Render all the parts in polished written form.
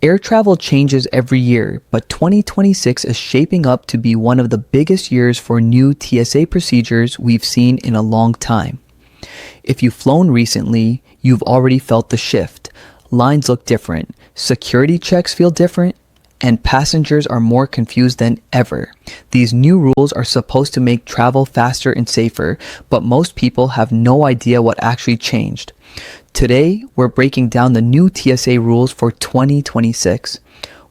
Air travel changes every year, but 2026 is shaping up to be one of the biggest years for new TSA procedures we've seen in a long time. If you've flown recently, you've already felt the shift. Lines look different, security checks feel different, and passengers are more confused than ever. These new rules are supposed to make travel faster and safer, but most people have no idea what actually changed. Today, we're breaking down the new TSA rules for 2026.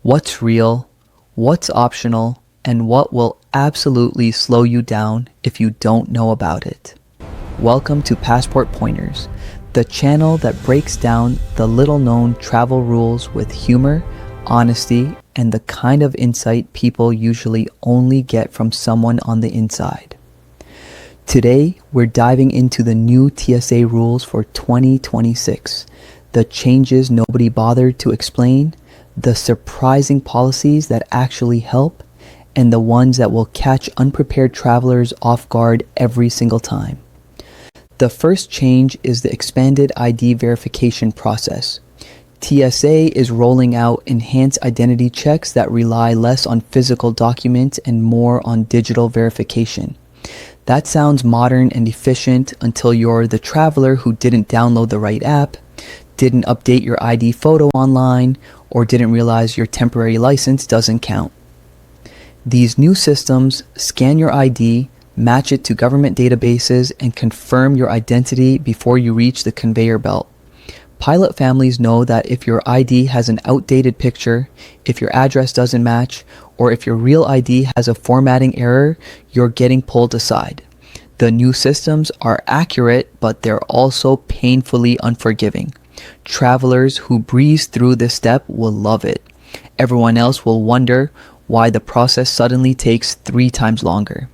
What's real, what's optional, and what will absolutely slow you down if you don't know about it. Welcome to Passport Pointers, the channel that breaks down the little-known travel rules with humor, honesty, and the kind of insight people usually only get from someone on the inside. Today, we're diving into the new TSA rules for 2026, the changes nobody bothered to explain, the surprising policies that actually help, and the ones that will catch unprepared travelers off guard every single time. The first change is the expanded ID verification process. TSA is rolling out enhanced identity checks that rely less on physical documents and more on digital verification. That sounds modern and efficient until you're the traveler who didn't download the right app, didn't update your ID photo online, or didn't realize your temporary license doesn't count. These new systems scan your ID, match it to government databases, and confirm your identity before you reach the conveyor belt. Pilot families know that if your ID has an outdated picture, if your address doesn't match, or if your real ID has a formatting error, you're getting pulled aside. The new systems are accurate, but they're also painfully unforgiving. Travelers who breeze through this step will love it. Everyone else will wonder why the process suddenly takes 3 times longer.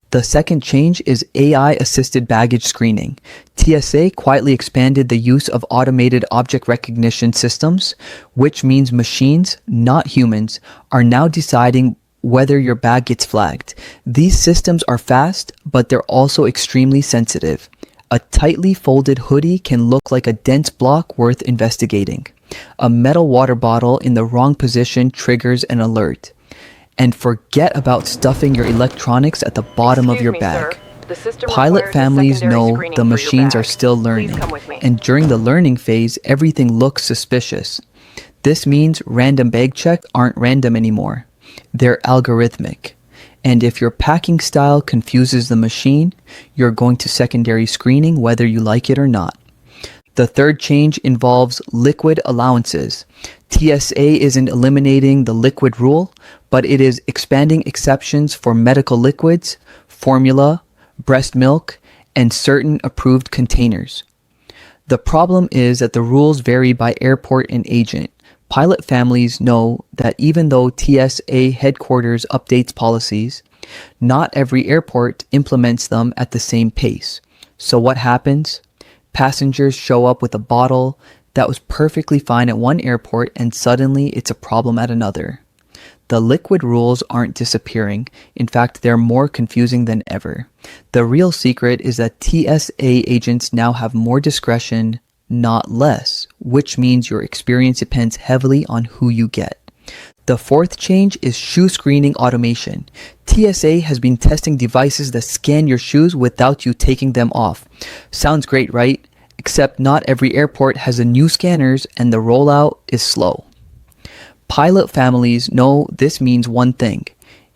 The second change is AI-assisted baggage screening. TSA quietly expanded the use of automated object recognition systems, which means machines, not humans, are now deciding whether your bag gets flagged. These systems are fast, but they're also extremely sensitive. A tightly folded hoodie can look like a dense block worth investigating. A metal water bottle in the wrong position triggers an alert. And forget about stuffing your electronics at the bottom of your bag. Pilot families know the machines are still learning, and during the learning phase, everything looks suspicious. This means random bag checks aren't random anymore. They're algorithmic. And if your packing style confuses the machine, you're going to secondary screening whether you like it or not. The third change involves liquid allowances. TSA isn't eliminating the liquid rule, but it is expanding exceptions for medical liquids, formula, breast milk, and certain approved containers. The problem is that the rules vary by airport and agent. Pilot families know that even though TSA headquarters updates policies, not every airport implements them at the same pace. So what happens? Passengers show up with a bottle that was perfectly fine at one airport and suddenly it's a problem at another. The liquid rules aren't disappearing. In fact, they're more confusing than ever. The real secret is that TSA agents now have more discretion, not less, which means your experience depends heavily on who you get. The fourth change is shoe screening automation. TSA has been testing devices that scan your shoes without you taking them off. Sounds great, right? Except not every airport has the new scanners and the rollout is slow. Pilot families know this means one thing: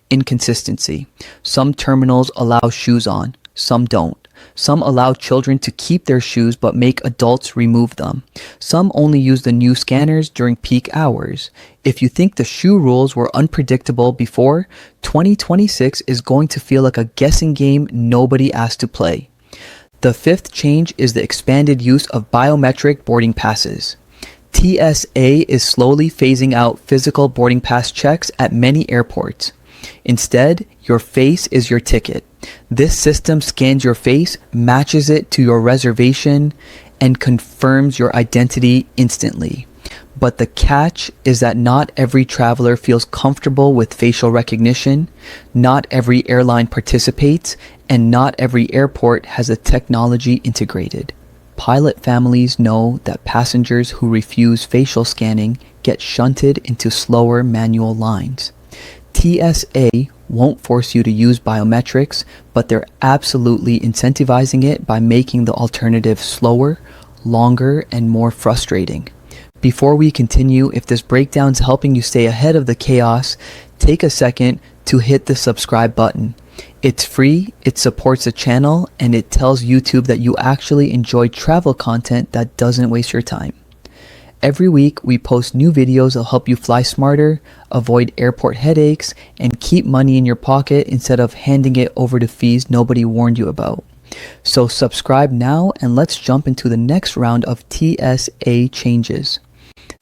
inconsistency. Some terminals allow shoes on, some don't. Some allow children to keep their shoes but make adults remove them. Some only use the new scanners during peak hours. If you think the shoe rules were unpredictable before, 2026 is going to feel like a guessing game nobody asked to play. The fifth change is the expanded use of biometric boarding passes. TSA is slowly phasing out physical boarding pass checks at many airports. Instead, your face is your ticket. This system scans your face, matches it to your reservation, and confirms your identity instantly. But the catch is that not every traveler feels comfortable with facial recognition, not every airline participates, and not every airport has the technology integrated. Pilot families know that passengers who refuse facial scanning get shunted into slower manual lines. TSA won't force you to use biometrics, but they're absolutely incentivizing it by making the alternative slower, longer, and more frustrating. Before we continue, if this breakdown's helping you stay ahead of the chaos, take a second to hit the subscribe button. It's free, it supports the channel, and it tells YouTube that you actually enjoy travel content that doesn't waste your time. Every week, we post new videos that'll help you fly smarter, avoid airport headaches, and keep money in your pocket instead of handing it over to fees nobody warned you about. So subscribe now, and let's jump into the next round of TSA changes.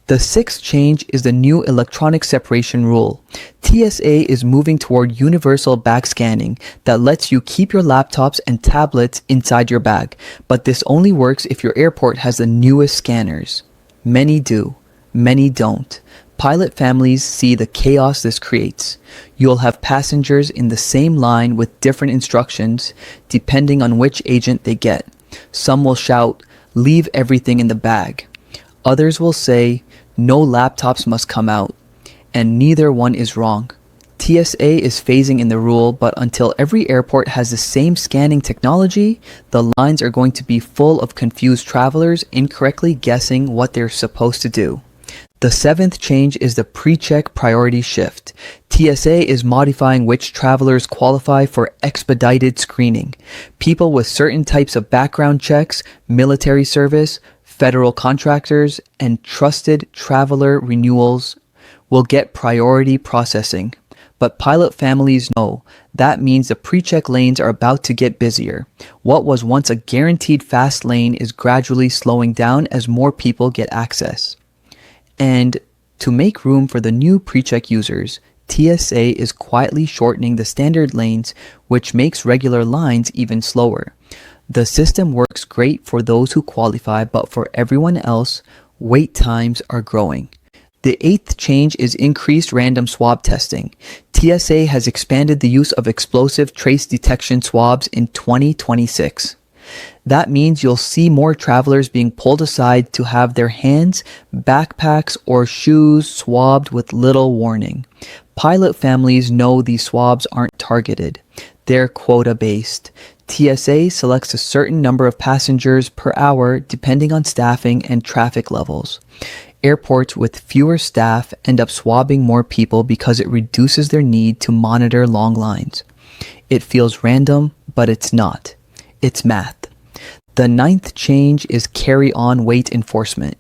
The sixth change is the new electronic separation rule. TSA is moving toward universal bag scanning that lets you keep your laptops and tablets inside your bag, but this only works if your airport has the newest scanners. Many do, many don't. Pilot families see the chaos this creates. You'll have passengers in the same line with different instructions depending on which agent they get. Some will shout, "Leave everything in the bag." Others will say, "No laptops must come out." And neither one is wrong. TSA is phasing in the rule, but until every airport has the same scanning technology, the lines are going to be full of confused travelers incorrectly guessing what they're supposed to do. The seventh change is the pre-check priority shift. TSA is modifying which travelers qualify for expedited screening. People with certain types of background checks, military service, federal contractors, and trusted traveler renewals will get priority processing. But pilot families know that means the pre-check lanes are about to get busier. What was once a guaranteed fast lane is gradually slowing down as more people get access. And to make room for the new pre-check users, TSA is quietly shortening the standard lanes, which makes regular lines even slower. The system works great for those who qualify, but for everyone else, wait times are growing. The eighth change is increased random swab testing. TSA has expanded the use of explosive trace detection swabs in 2026. That means you'll see more travelers being pulled aside to have their hands, backpacks, or shoes swabbed with little warning. Pilot families know these swabs aren't targeted. They're quota-based. TSA selects a certain number of passengers per hour depending on staffing and traffic levels. Airports with fewer staff end up swabbing more people because it reduces their need to monitor long lines. It feels random, but it's not. It's math. The ninth change is carry-on weight enforcement.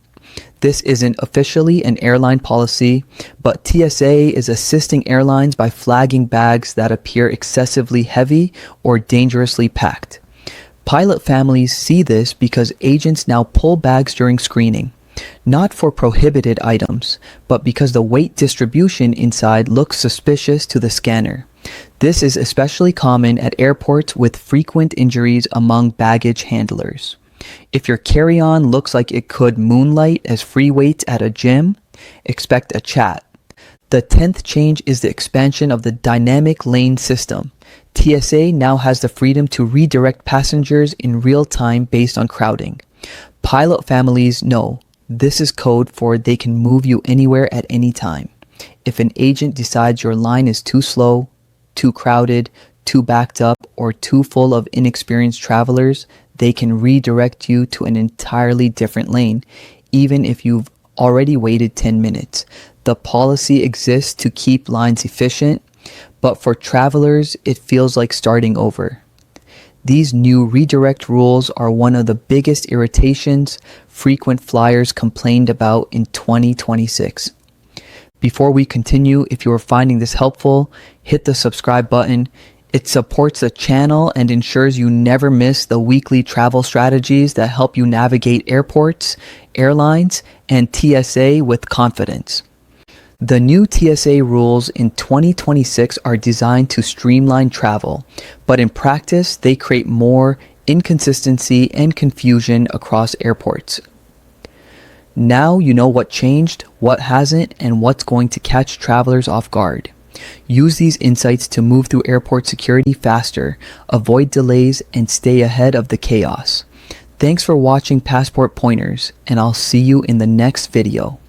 This isn't officially an airline policy, but TSA is assisting airlines by flagging bags that appear excessively heavy or dangerously packed. Pilot families see this because agents now pull bags during screening. Not for prohibited items, but because the weight distribution inside looks suspicious to the scanner. This is especially common at airports with frequent injuries among baggage handlers. If your carry-on looks like it could moonlight as free weights at a gym, expect a chat. The 10th change is the expansion of the dynamic lane system. TSA now has the freedom to redirect passengers in real time based on crowding. Pilot families know this is code for they can move you anywhere at any time. If an agent decides your line is too slow, too crowded, too backed up, or too full of inexperienced travelers, they can redirect you to an entirely different lane, even if you've already waited 10 minutes. The policy exists to keep lines efficient, but for travelers, it feels like starting over. These new redirect rules are one of the biggest irritations frequent flyers complained about in 2026. Before we continue, if you are finding this helpful, hit the subscribe button. It supports the channel and ensures you never miss the weekly travel strategies that help you navigate airports, airlines, and TSA with confidence. The new TSA rules in 2026 are designed to streamline travel, but in practice, they create more inconsistency and confusion across airports. Now you know what changed, what hasn't, and what's going to catch travelers off guard. Use these insights to move through airport security faster, avoid delays, and stay ahead of the chaos. Thanks for watching Passport Pointers, and I'll see you in the next video.